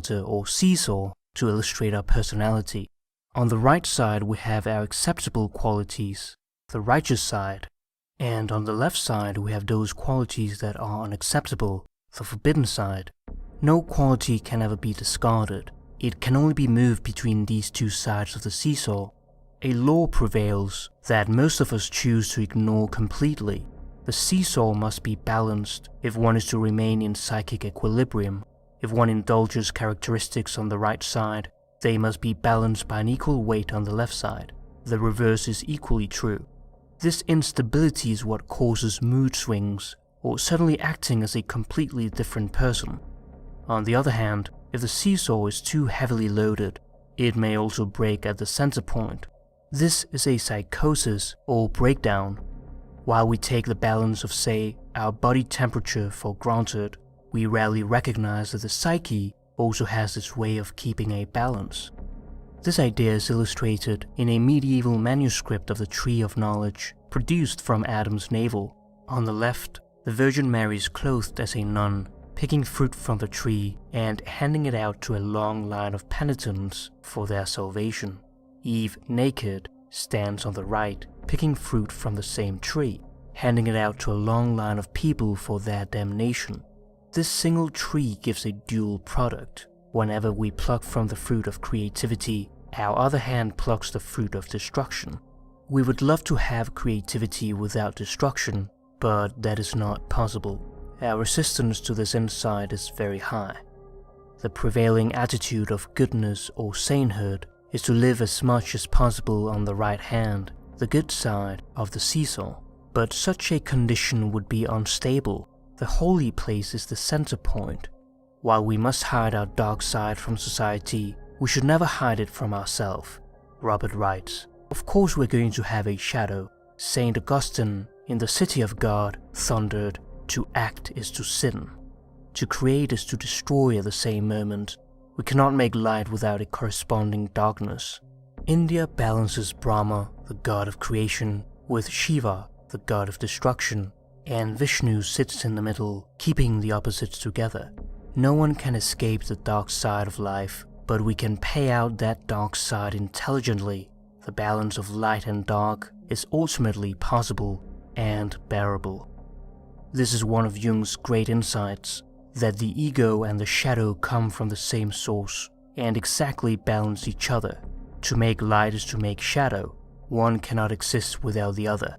or seesaw to illustrate our personality. On the right side we have our acceptable qualities, the righteous side, and on the left side we have those qualities that are unacceptable, the forbidden side. No quality can ever be discarded. It can only be moved between these two sides of the seesaw. A law prevails that most of us choose to ignore completely. The seesaw must be balanced if one is to remain in psychic equilibrium. If one indulges characteristics on the right side, they must be balanced by an equal weight on the left side. The reverse is equally true. This instability is what causes mood swings, or suddenly acting as a completely different person. On the other hand, if the seesaw is too heavily loaded, it may also break at the center point. This is a psychosis or breakdown. While we take the balance of, say, our body temperature for granted, we rarely recognize that the psyche also has its way of keeping a balance. This idea is illustrated in a medieval manuscript of the Tree of Knowledge, produced from Adam's navel. On the left, the Virgin Mary is clothed as a nun, picking fruit from the tree and handing it out to a long line of penitents for their salvation. Eve, naked, stands on the right, picking fruit from the same tree, handing it out to a long line of people for their damnation. This single tree gives a dual product. Whenever we pluck from the fruit of creativity, our other hand plucks the fruit of destruction. We would love to have creativity without destruction, but that is not possible. Our resistance to this insight is very high. The prevailing attitude of goodness or sainthood is to live as much as possible on the right hand, the good side of the seesaw. But such a condition would be unstable. The holy place is the center point. While we must hide our dark side from society, we should never hide it from ourselves. Robert writes, "Of course we're going to have a shadow. Saint Augustine, in the City of God, thundered, 'To act is to sin. To create is to destroy at the same moment. We cannot make light without a corresponding darkness.' India balances Brahma, the god of creation, with Shiva, the god of destruction, and Vishnu sits in the middle, keeping the opposites together. No one can escape the dark side of life, but we can pay out that dark side intelligently. The balance of light and dark is ultimately possible and bearable." This is one of Jung's great insights, that the ego and the shadow come from the same source and exactly balance each other. To make light is to make shadow. One cannot exist without the other.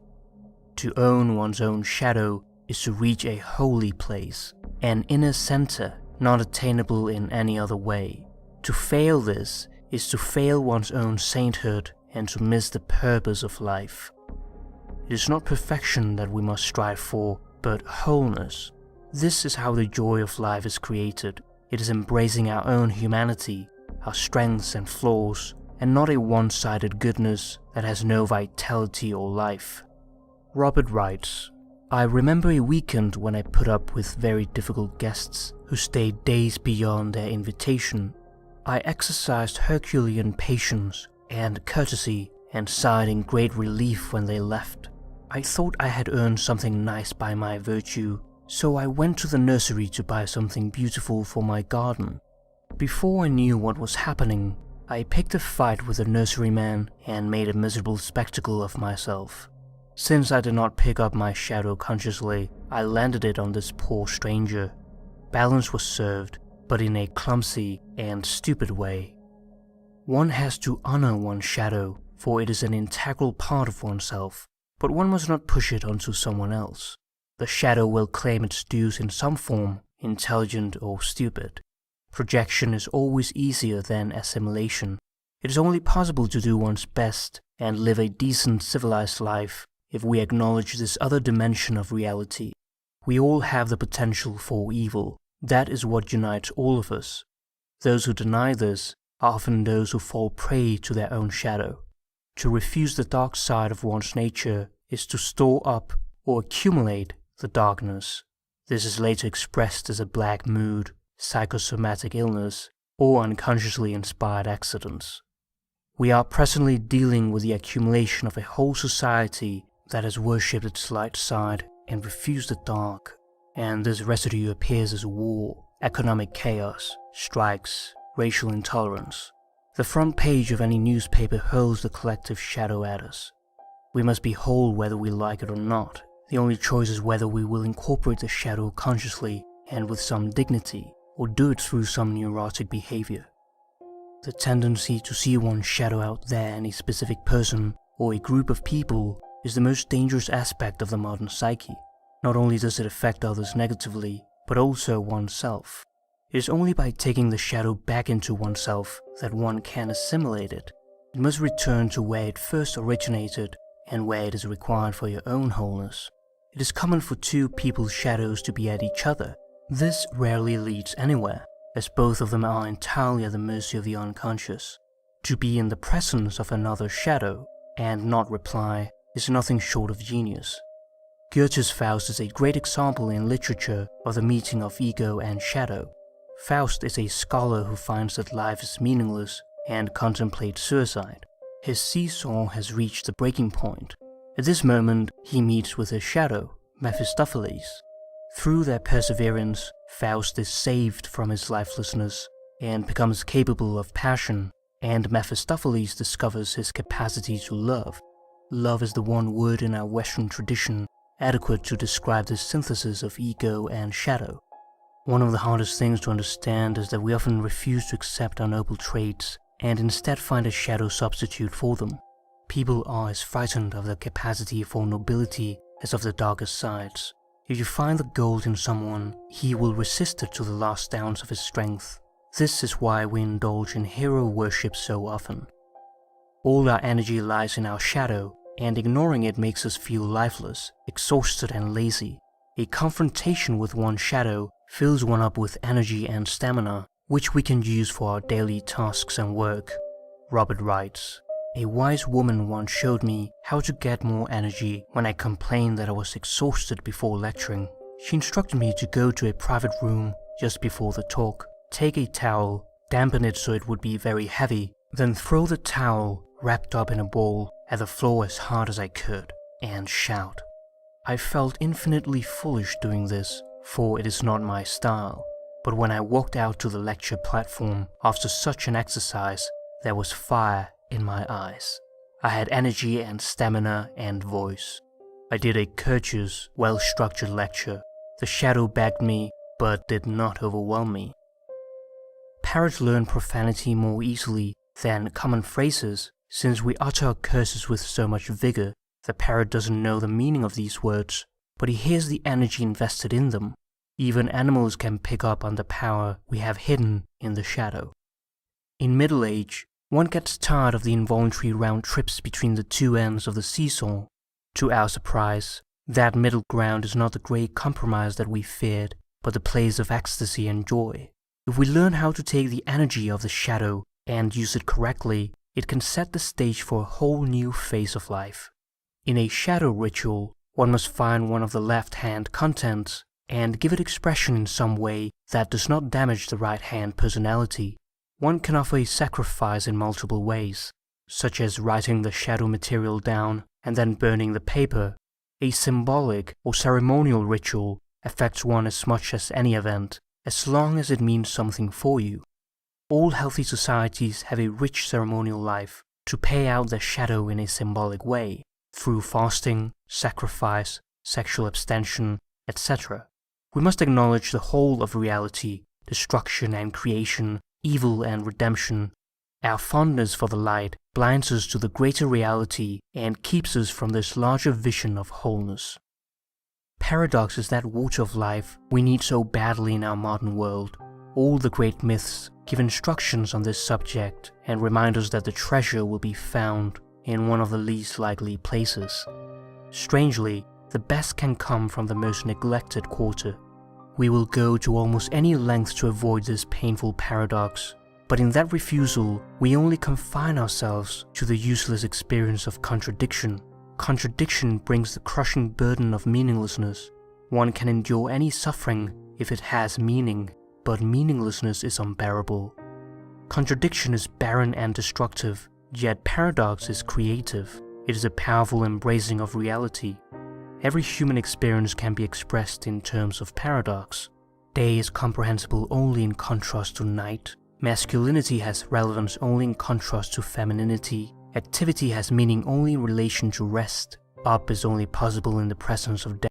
To own one's own shadow is to reach a holy place, an inner center not attainable in any other way. To fail this is to fail one's own sainthood and to miss the purpose of life. It is not perfection that we must strive for, but wholeness. This is how the joy of life is created. It is embracing our own humanity, our strengths and flaws, and not a one-sided goodness that has no vitality or life. Robert writes, "I remember a weekend when I put up with very difficult guests who stayed days beyond their invitation. I exercised Herculean patience and courtesy and sighed in great relief when they left. I thought I had earned something nice by my virtue, so I went to the nursery to buy something beautiful for my garden. Before I knew what was happening, I picked a fight with the nurseryman and made a miserable spectacle of myself. Since I did not pick up my shadow consciously, I landed it on this poor stranger. Balance was served, but in a clumsy and stupid way. One has to honor one's shadow, for it is an integral part of oneself, but one must not push it onto someone else. The shadow will claim its dues in some form, intelligent or stupid. Projection is always easier than assimilation. It is only possible to do one's best and live a decent civilized life if we acknowledge this other dimension of reality. We all have the potential for evil. That is what unites all of us. Those who deny this are often those who fall prey to their own shadow. To refuse the dark side of one's nature is to store up or accumulate the darkness. This is later expressed as a black mood, psychosomatic illness, or unconsciously inspired accidents. We are presently dealing with the accumulation of a whole society that has worshipped its light side and refused the dark, and this residue appears as war, economic chaos, strikes, racial intolerance. The front page of any newspaper hurls the collective shadow at us. We must be whole whether we like it or not. The only choice is whether we will incorporate the shadow consciously and with some dignity, or do it through some neurotic behavior. The tendency to see one's shadow out there in a specific person or a group of people is the most dangerous aspect of the modern psyche. Not only does it affect others negatively, but also oneself. It is only by taking the shadow back into oneself that one can assimilate it. It must return to where it first originated and where it is required for your own wholeness. It is common for two people's shadows to be at each other. This rarely leads anywhere, as both of them are entirely at the mercy of the unconscious. To be in the presence of another's shadow and not reply is nothing short of genius. Goethe's Faust is a great example in literature of the meeting of ego and shadow. Faust is a scholar who finds that life is meaningless and contemplates suicide. His seesaw has reached the breaking point. At this moment, he meets with his shadow, Mephistopheles. Through their perseverance, Faust is saved from his lifelessness and becomes capable of passion, and Mephistopheles discovers his capacity to love. Love is the one word in our Western tradition adequate to describe the synthesis of ego and shadow. One of the hardest things to understand is that we often refuse to accept our noble traits and instead find a shadow substitute for them. People are as frightened of their capacity for nobility as of the darkest sides. If you find the gold in someone, he will resist it to the last ounce of his strength. This is why we indulge in hero worship so often. All our energy lies in our shadow, and ignoring it makes us feel lifeless, exhausted and lazy. A confrontation with one's shadow fills one up with energy and stamina, which we can use for our daily tasks and work. Robert writes, "A wise woman once showed me how to get more energy when I complained that I was exhausted before lecturing. She instructed me to go to a private room just before the talk, take a towel, dampen it so it would be very heavy, then throw the towel, wrapped up in a ball, at the floor as hard as I could, and shout. I felt infinitely foolish doing this, for it is not my style. But when I walked out to the lecture platform after such an exercise, there was fire in my eyes. I had energy and stamina and voice. I did a courteous, well-structured lecture. The shadow backed me, but did not overwhelm me." Parrots learn profanity more easily than common phrases. Since we utter our curses with so much vigor, the parrot doesn't know the meaning of these words, but he hears the energy invested in them. Even animals can pick up on the power we have hidden in the shadow. In middle age, one gets tired of the involuntary round trips between the two ends of the seesaw. To our surprise, that middle ground is not the great compromise that we feared, but the place of ecstasy and joy. If we learn how to take the energy of the shadow and use it correctly, it can set the stage for a whole new phase of life. In a shadow ritual, one must find one of the left-hand contents and give it expression in some way that does not damage the right-hand personality. One can offer a sacrifice in multiple ways, such as writing the shadow material down and then burning the paper. A symbolic or ceremonial ritual affects one as much as any event, as long as it means something for you. All healthy societies have a rich ceremonial life to pay out their shadow in a symbolic way, through fasting, sacrifice, sexual abstention, etc. We must acknowledge the whole of reality, destruction and creation, evil and redemption. Our fondness for the light blinds us to the greater reality and keeps us from this larger vision of wholeness. Paradox is that water of life we need so badly in our modern world. All the great myths give instructions on this subject and remind us that the treasure will be found in one of the least likely places. Strangely, the best can come from the most neglected quarter. We will go to almost any length to avoid this painful paradox, but in that refusal, we only confine ourselves to the useless experience of contradiction. Contradiction brings the crushing burden of meaninglessness. One can endure any suffering if it has meaning, but meaninglessness is unbearable. Contradiction is barren and destructive, yet paradox is creative. It is a powerful embracing of reality. Every human experience can be expressed in terms of paradox. Day is comprehensible only in contrast to night. Masculinity has relevance only in contrast to femininity. Activity has meaning only in relation to rest. Up is only possible in the presence of down.